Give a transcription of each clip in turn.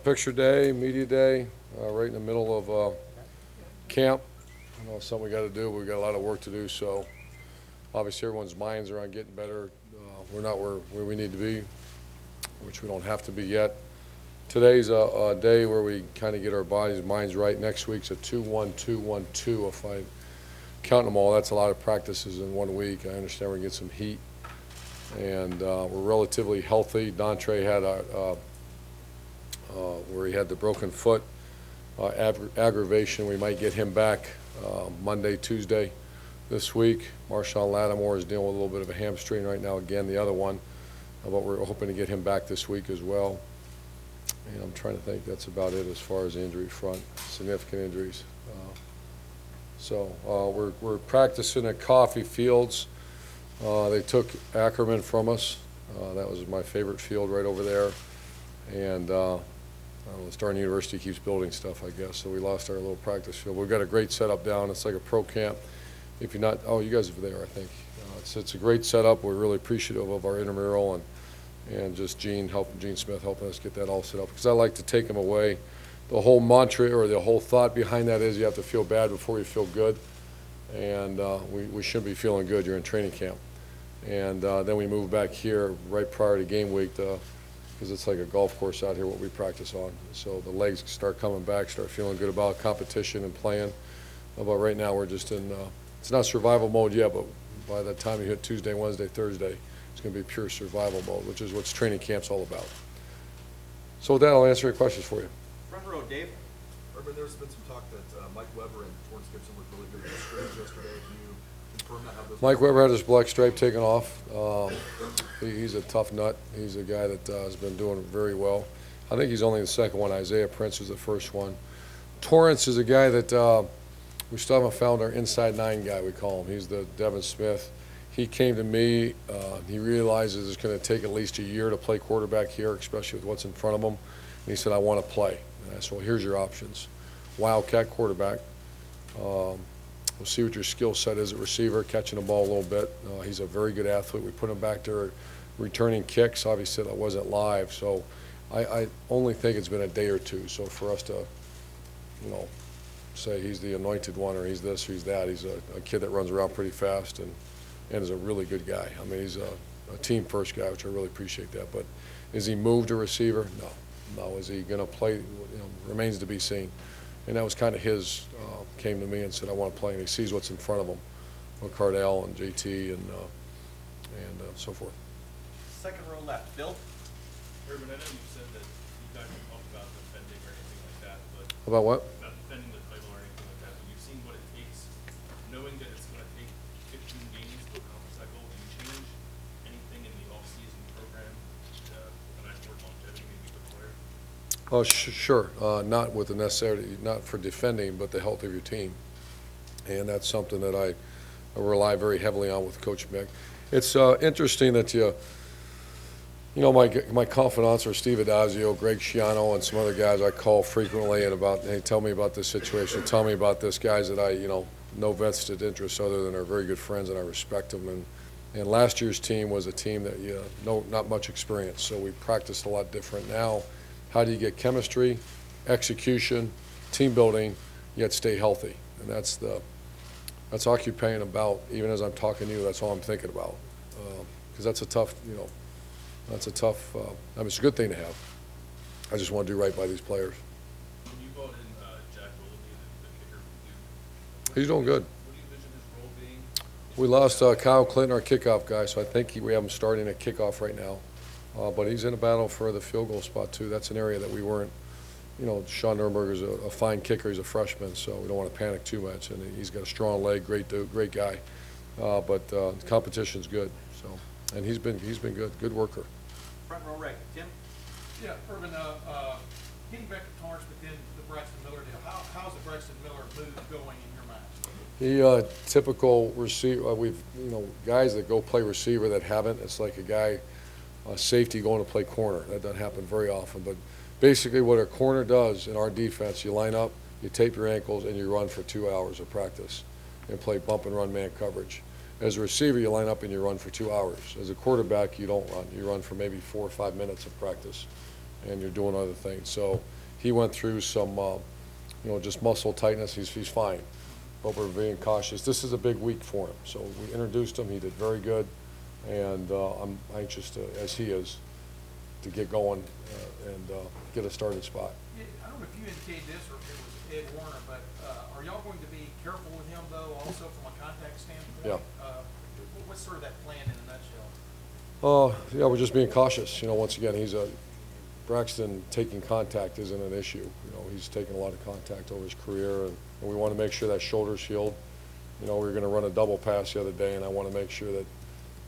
Picture day, media day, right in the middle of camp. I know it's something we got to do. We've got a lot of work to do, so obviously everyone's minds are on getting better. We're not where we need to be, which we don't have to be yet. Today's a day where we kind of get our bodies, minds right. Next week's a 2-1-2-1-2. If I count them all, that's a lot of practices in 1 week. I understand we're going to get some heat, and we're relatively healthy. Dontre had where he had the broken foot aggravation. We might get him back Monday, Tuesday this week. Marshawn Lattimore is dealing with a little bit of a hamstring right now, again, the other one. But we're hoping to get him back this week as well. And I'm trying to think, that's about it as far as the injury front, significant injuries. We're practicing at Coffee Fields. They took Ackerman from us. That was my favorite field right over there. And Starting University keeps building stuff, I guess, so we lost our little practice field. We've got a great setup down. It's like a pro camp. If you're not, you guys are there, I think. It's a great setup. We're really appreciative of our intramural and just Gene Smith helping us get that all set up, because I like to take them away. The whole mantra or the whole thought behind that is you have to feel bad before you feel good, and we shouldn't be feeling good. You're in training camp. And then we move back here right prior to game week because it's like a golf course out here, what we practice on. So the legs start coming back, start feeling good about competition and playing. But right now we're just in, it's not survival mode yet, but by the time you hit Tuesday, Wednesday, Thursday, it's going to be pure survival mode, which is what training camp's all about. So with that, I'll answer your questions for you. Front row, Dave. Urban, there's been some talk that Mike Weber and Torrance Gibson looked really good at the scrimmage yesterday. Can you confirm that? How those Mike Weber had his black stripe taken off. He's a tough nut. He's a guy that has been doing very well. I think he's only the second one. Isaiah Prince was the first one. Torrance is a guy that we still haven't found our inside nine guy, we call him. He's the Devin Smith. He came to me. He realizes it's going to take at least a year to play quarterback here, especially with what's in front of him. And he said, I want to play. And I said, well, here's your options. Wildcat quarterback. We'll see what your skill set is at receiver, catching the ball a little bit. He's a very good athlete. We put him back there returning kicks. Obviously, that wasn't live. So I only think it's been a day or two. So for us to, say he's the anointed one or he's this or he's that, he's a kid that runs around pretty fast and is a really good guy. I mean, he's a team first guy, which I really appreciate that. But is he moved to receiver? No. Is he going to play? Remains to be seen. And that was kind of his, came to me and said, I want to play. And he sees what's in front of him with Cardell and JT and so forth. Second row left, Bill. Urban, I know you said that you guys don't talk about defending or anything like that, but About what? about defending the title or anything like that, but you've seen what it takes, knowing that it's going to take 15 games to accomplish that goal. Do you change anything in the off-season program with an eye toward longevity, maybe for the player? Oh, sure. Not with the necessarily, not for defending, but the health of your team. And that's something that I rely very heavily on with Coach Mick. It's interesting that my confidants are Steve Adazio, Greg Schiano, and some other guys I call frequently and hey, tell me about this situation. Tell me about this. Guys that I, no vested interest other than are very good friends and I respect them. And last year's team was a team that, not much experience. So we practiced a lot different. Now, how do you get chemistry, execution, team building, yet stay healthy? And that's occupying about, even as I'm talking to you, that's all I'm thinking about. Because that's a tough, I mean, it's a good thing to have. I just want to do right by these players. When you brought in Jack Willoughby, the kicker from Duke, He's doing good. what do you envision his role being? We lost Kyle Clinton, our kickoff guy, so I think we have him starting at kickoff right now. But he's in a battle for the field goal spot, too. That's an area that we weren't, Sean Nurnberger's a fine kicker. He's a freshman, so we don't want to panic too much. And he's got a strong leg, great dude, great guy. But the competition's good, so. And he's been good worker. Front row right, Tim. Yeah, Urban, getting back to Torrance, but then the Braxton Miller deal. How's the Braxton Miller move going in your mind? He typical receiver. We've guys that go play receiver that haven't. It's like a guy, safety going to play corner. That doesn't happen very often. But basically, what a corner does in our defense, you line up, you tape your ankles, and you run for 2 hours of practice, and play bump and run man coverage. As a receiver, you line up and you run for 2 hours. As a quarterback, you don't run. You run for maybe 4 or 5 minutes of practice. and you're doing other things. So he went through some, just muscle tightness. He's fine, but we're being cautious. This is a big week for him. So we introduced him. He did very good, and I'm anxious to, as he is, to get going and get a starting spot. Yeah, I don't know if you indicated this or if it was Ed Warner, but are y'all going to be careful with him though, also from a contact standpoint? Yeah. What's sort of that plan in a nutshell? Yeah, we're just being cautious. Once again, Braxton taking contact isn't an issue. He's taken a lot of contact over his career, and we want to make sure that shoulder's healed. We were going to run a double pass the other day, and I want to make sure that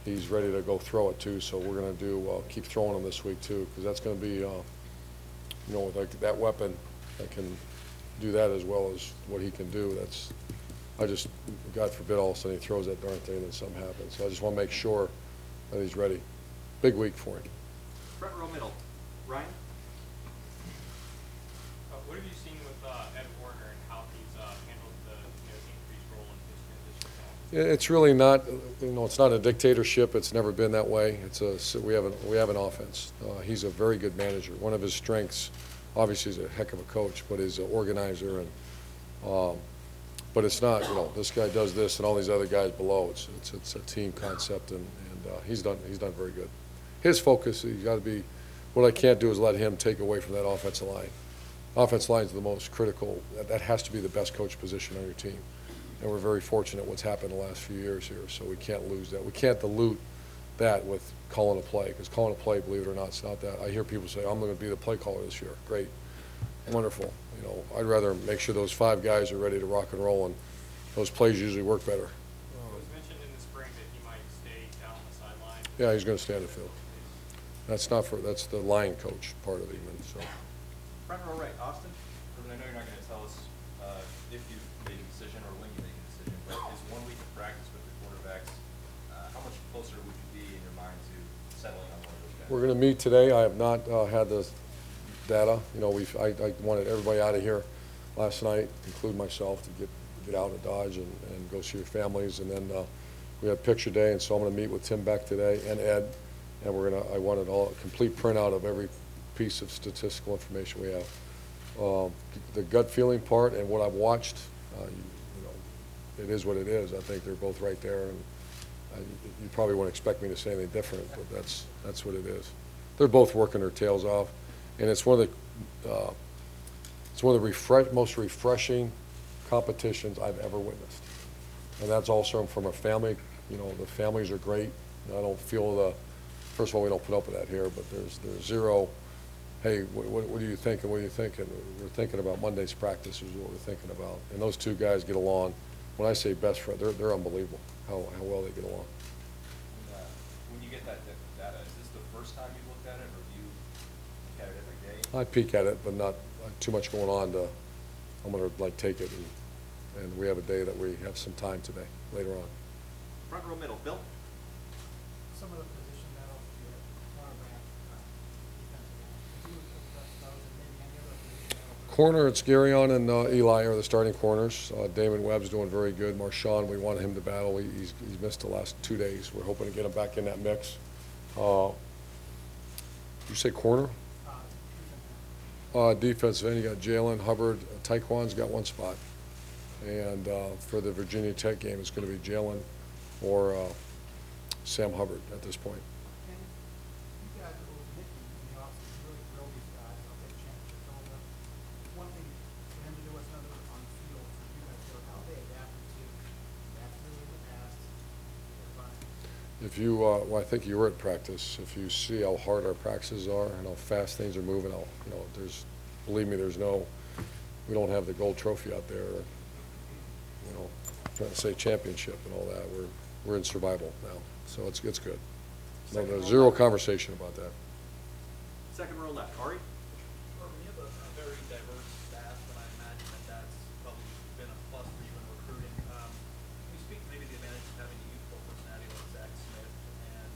he's ready to go throw it too. So we're going to keep throwing him this week too, because that's going to be, like that weapon that can do that as well as what he can do. God forbid all of a sudden he throws that darn thing and then something happens. So I just want to make sure that he's ready. Big week for him. Front row middle, Ryan. What have you seen with Ed Warner and how he's handled the increased role in his transition? It's really not, it's not a dictatorship. It's never been that way. We have an offense. He's a very good manager. One of his strengths, obviously, he's a heck of a coach, but he's an organizer. And but it's not, this guy does this and all these other guys below. It's a team concept, and he's done very good. His focus, he's got to be. What I can't do is let him take away from that offensive line. Offensive line is the most critical. That has to be the best coach position on your team. And we're very fortunate what's happened the last few years here, so we can't lose that. We can't dilute that with calling a play, because calling a play, believe it or not, it's not that. I hear people say, I'm going to be the play caller this year. Great. Wonderful. I'd rather make sure those 5 guys are ready to rock and roll, and those plays usually work better. It was mentioned in the spring that he might stay down on the sideline. Yeah, he's going to stay on the field. That's the line coach part of him. And so. Front row right, Austin. Urban, I know you're not going to tell us if you've made a decision or when you make a decision, but is 1 week of practice with the quarterbacks, how much closer would you be in your mind to settling on one of those guys? We're going to meet today. I have not had the data. I wanted everybody out of here last night, including myself, to get out of Dodge and go see your families. And then we have picture day, and so I'm going to meet with Tim Beck today and Ed, and I wanted a complete printout of every piece of statistical information we have. The gut feeling part and what I've watched, it is what it is. I think they're both right there, and you probably wouldn't expect me to say anything different, but that's what it is. They're both working their tails off, and it's one of the most refreshing competitions I've ever witnessed. And that's also from a family. The families are great. I don't feel first of all, we don't put up with that here, but there's zero. Hey, what do you think, and what are you thinking? We're thinking about Monday's practice is what we're thinking about. And those 2 guys get along. When I say best friend, they're unbelievable how well they get along. When you get that data, is this the first time you looked at it, or do you look at it every day? I peek at it, but not too much going on I'm going to take it, and we have a day that we have some time today, later on. Front row middle, Bill. Some of the position battles for your cornerback, defensive line. If you would discuss those and maybe any other position battles. Corner, it's Garyon and Eli are the starting corners. Damon Webb's doing very good. Marshawn, we want him to battle. He's missed the last 2 days. We're hoping to get him back in that mix. You say corner? Defensive end, you got Jalen, Hubbard, Taekwon's got 1 spot. And for the Virginia Tech game, it's going to be Jalen or Sam Hubbard at this point. And you guys are Nick in the office really drill these guys. I'll take championships on them. One thing for him to do is another on the field for you guys. So how they adapted to that's really in the past. If you, I think you were at practice. If you see how hard our practices are and how fast things are moving, believe me, we don't have the gold trophy out there. Trying to say championship and all that. We're in survival now, so it's good. No, there's zero conversation about that. Second row left, Ari. Urban, you have a very diverse staff, and I imagine that's probably been a plus for you in recruiting. Can you speak to maybe the advantage of having a youthful personality like Zach Smith and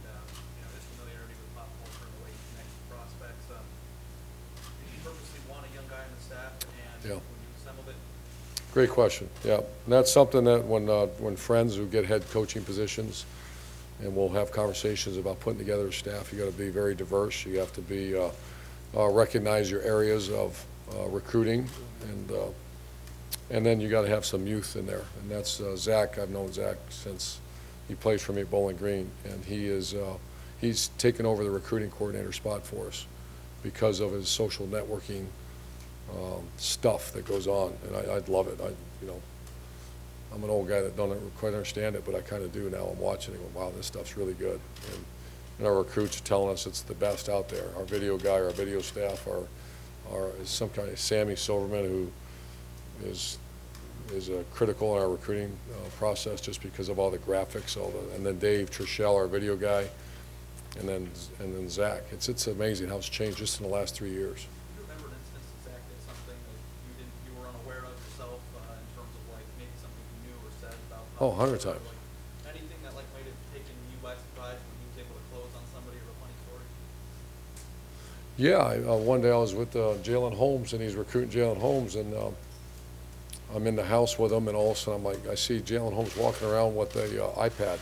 his familiarity with pop culture and the way he connects with prospects? Did you purposely want a young guy on the staff, and Yeah. when you assembled it? Great question. Yeah, and that's something that when friends who get head coaching positions, and we'll have conversations about putting together a staff, you got to be very diverse. You have to be recognize your areas of recruiting, and then you got to have some youth in there, and that's Zach. I've known Zach since he plays for me at Bowling Green, and he's taken over the recruiting coordinator spot for us because of his social networking stuff that goes on, and I'd love it. I'm an old guy that don't quite understand it, but I kind of do now. I'm watching it, going, wow, this stuff's really good. And our recruits are telling us it's the best out there. Our video guy, our video staff, is some kind of Sammy Silverman, who is critical in our recruiting process just because of all the graphics, and then Dave Trishell, our video guy, and then Zach. It's amazing how it's changed just in the last 3 years. Do you remember an instance that Zach did something that you were unaware of yourself in terms of like maybe something you knew or said about? Oh, 100 times. Like, anything that like might have taken you by surprise when he was able to close on somebody, or a funny story? Yeah, one day I was with Jalen Holmes, and he's recruiting Jalen Holmes, and I'm in the house with him, and all of a sudden I see Jalen Holmes walking around with the iPad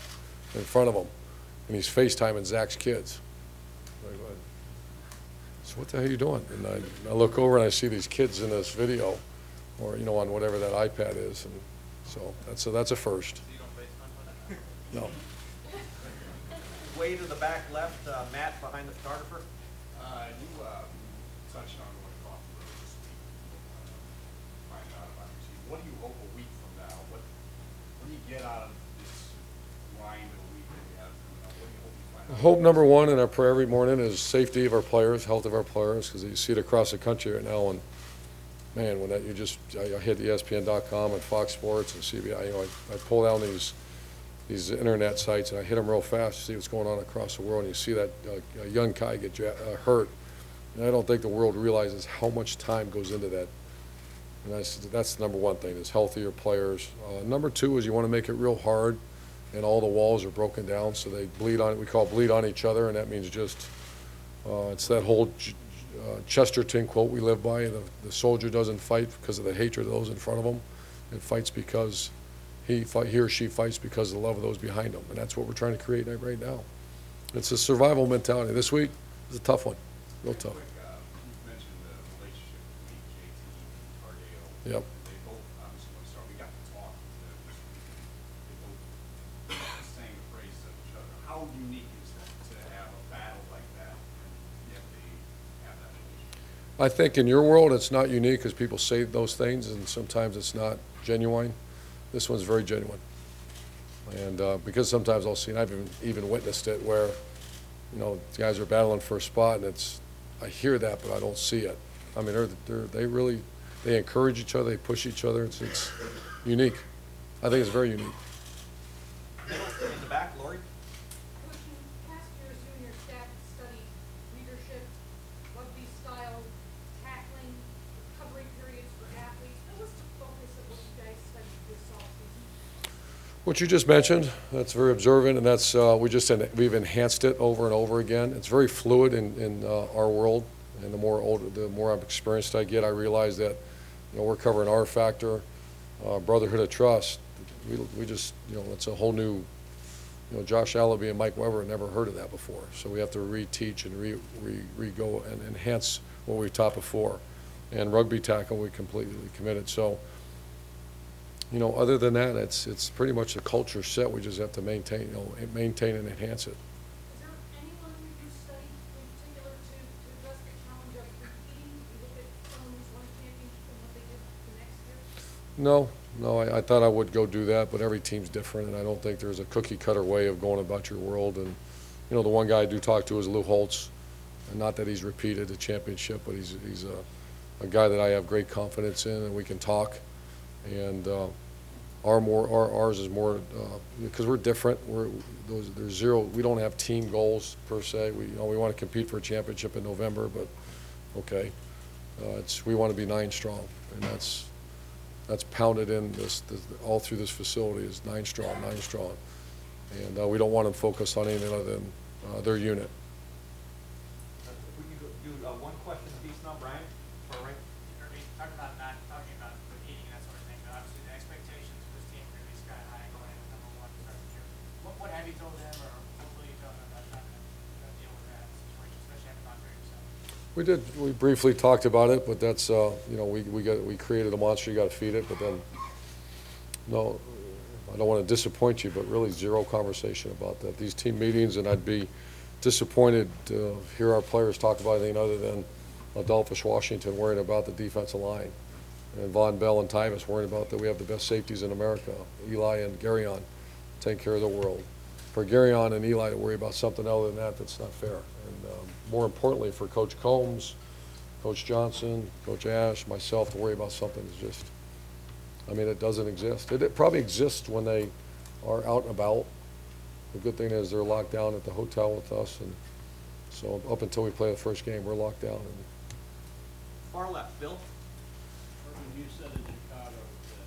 in front of him, and he's FaceTiming Zach's kids. So what the hell are you doing? And I look over and I see these kids in this video, or on whatever that iPad is, and so that's a first. So you don't FaceTime with that? No. Way to the back left, Matt behind the photographer. You touched on what coffee road this week. Find out about your team. What do you hope a week from now? What do you get out of this grind of a week that you have coming up? What do you hope you find out? Hope number one in our prayer every morning is safety of our players, health of our players, because you see it across the country right now. And man, when I hit ESPN.com and Fox Sports and CBI, I pull down these internet sites and I hit them real fast to see what's going on across the world. And you see that a young guy get hurt, and I don't think the world realizes how much time goes into that. And that's the number one thing, is healthier players. Number two is you want to make it real hard, and all the walls are broken down so they bleed on. We call bleed on each other, and that means just it's that whole Chesterton quote we live by: the soldier doesn't fight because of the hatred of those in front of him, it fights because he or she fights because of the love of those behind them. And that's what we're trying to create right now. It's a survival mentality. This week is a tough one, real tough. You mentioned the relationship between JT and Cardale. Yep. They both obviously want to start. We got to talk to them this week. They both sang the praise of each other. How unique is that to have a battle like that, and yet they have that relationship? I think in your world it's not unique because people say those things, and sometimes it's not genuine. This one's very genuine. And because sometimes I'll see, and I've even witnessed it, where guys are battling for a spot, and I hear that, but I don't see it. I mean, they encourage each other, they push each other. It's unique. I think it's very unique. In the back, Lori. Coach, in past years, you and your staff studied leadership, rugby style, tackling, recovery periods for athletes. What was the focus of what you guys studied this offseason? What you just mentioned, that's very observant, and that's we've enhanced it over and over again. It's very fluid in our world, and the more I'm experienced I get, I realize that we're covering R factor, brotherhood of trust. We just it's a whole new. Josh Allaby and Mike Weber had never heard of that before, so we have to reteach and re-go and enhance what we taught before. And rugby tackle, we completely committed. So. Other than that, it's pretty much the culture set. We just have to maintain and enhance it. Is there anyone who you studied in particular to address the challenge of repeating? You look at someone who's won a championship and what they did the next year? No, I thought I would go do that, but every team's different, and I don't think there's a cookie-cutter way of going about your world. And, the one guy I do talk to is Lou Holtz, and not that he's repeated a championship, but he's a guy that I have great confidence in, and we can talk. And ours is more because we're different. There's zero. We don't have team goals per se. We want to compete for a championship in November, but okay, we want to be 9 strong, and that's pounded in all through this facility is 9 strong, and we don't want them focused on anything other than their unit. If we can do one question apiece now, Brian. All right. Talking about not talking about repeating and that sort of thing, but obviously the expectations for this team are going to be sky high going into number 1 to start the year. What have you told them, or hopefully you told them about trying to deal with that situation, especially having gone through yourself? We did, we briefly talked about it, but that's, you know, we created a monster, you gotta feed it, but then, no, I don't wanna disappoint you, but really zero conversation about that. These team meetings, and I'd be disappointed to hear our players talk about anything other than Adolphus Washington worrying about the defensive line, and Von Bell and Tyvus worrying about that we have the best safeties in America. Eli and Garyon take care of the world. For Garyon and Eli to worry about something other than that, that's not fair. And more importantly, for Coach Combs, Coach Johnson, Coach Ash, myself, to worry about something is just, I mean, it doesn't exist. It probably exists when they are out and about. The good thing is they're locked down at the hotel with us, and so up until we play the first game, we're locked down. And Far left, Bill? You said in Chicago that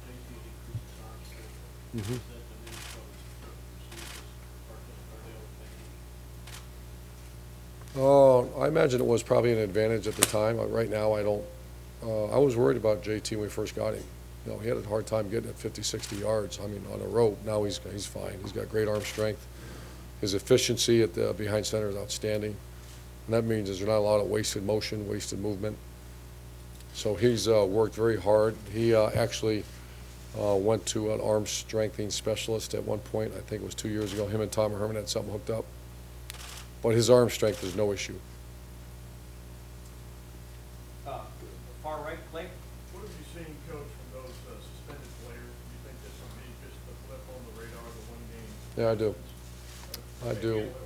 JT increased his arm strength. Mhm. Is that the new are they able to make? I imagine it was probably an advantage at the time. Right now, I don't. I was worried about JT when we first got him. You know, he had a hard time getting at 50, 60 yards. I mean, on a rope. Now he's fine. He's got great arm strength. His efficiency at the behind center is outstanding. And that means there's not a lot of wasted motion, wasted movement. So he's worked very hard. He actually went to an arm strengthening specialist at one point. I think it was 2 years ago. Him and Tom Herman had something hooked up. But his arm strength is no issue. Far right, Clay? What have you seen, Coach, from those suspended players? Do you think this will be just a blip on the radar, the one game? Yeah, I do. I do. Handle it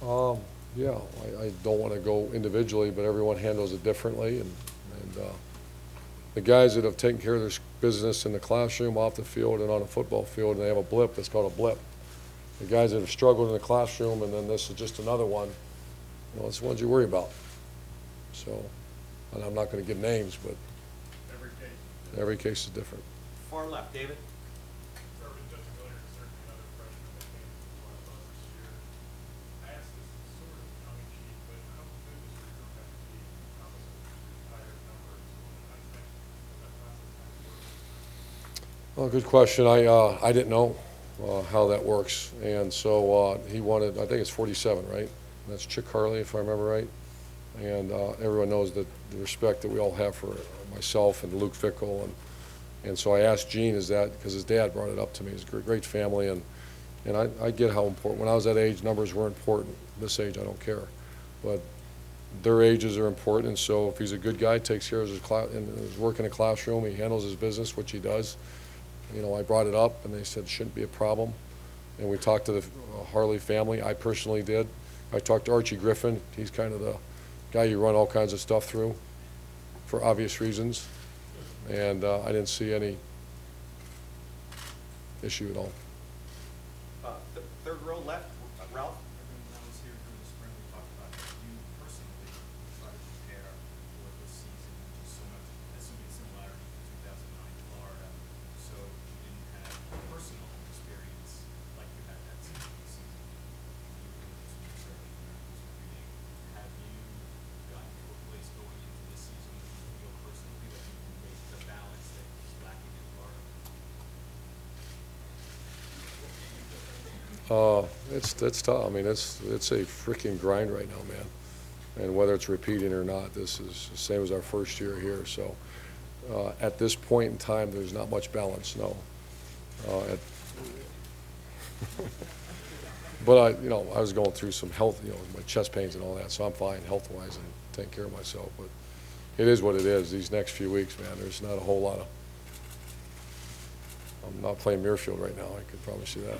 well? Yeah, I don't want to go individually, but everyone handles it differently. And the guys that have taken care of their business in the classroom, off the field, and on a football field, and they have a blip, that's called a blip. The guys that have struggled in the classroom, and then this is just another one, you know, it's the ones you worry about. So, and I'm not going to give names, but every case is different. Far left, David? Urban just familiar to certainly another freshman that came from one of us this year. I asked this sort of tongue in cheek, but how good does your group have to be to compensate for your higher numbers on the next that process has worked? Well, good question. I didn't know how that works, and so he wanted, I think it's 47, right? That's Chick Harley, if I remember right. And everyone knows that the respect that we all have for myself and Luke Fickle, and so I asked Gene, is that because his dad brought it up to me? He's a great family, and I get how important. When I was that age, numbers were important. This age, I don't care, but their ages are important. And so if he's a good guy, takes care of his class, and his work in a classroom, he handles his business, which he does. You know, I brought it up, and they said it shouldn't be a problem. And we talked to the Harley family. I personally did. I talked to Archie Griffin. He's kind of the guy you run all kinds of stuff through for obvious reasons. And I didn't see any issue at all. Third row left, Ralph? When I was here during the spring, we talked about how you personally try to prepare for this season, just so much, has so many similarities to 2009 Florida. So you didn't have personal experience like you had that season. You certainly learned. Have you gotten to a place going into this season where you feel personally that you can make the balance that was lacking in Florida? It's tough. I mean, it's a freaking grind right now, man. And whether it's repeating or not, this is the same as our first year here. So at this point in time, there's not much balance, no. But I was going through some health, my chest pains and all that, so I'm fine health-wise and taking care of myself. But it is what it is. These next few weeks, man, there's not a whole lot of. I'm not playing Muirfield right now. I could promise you that.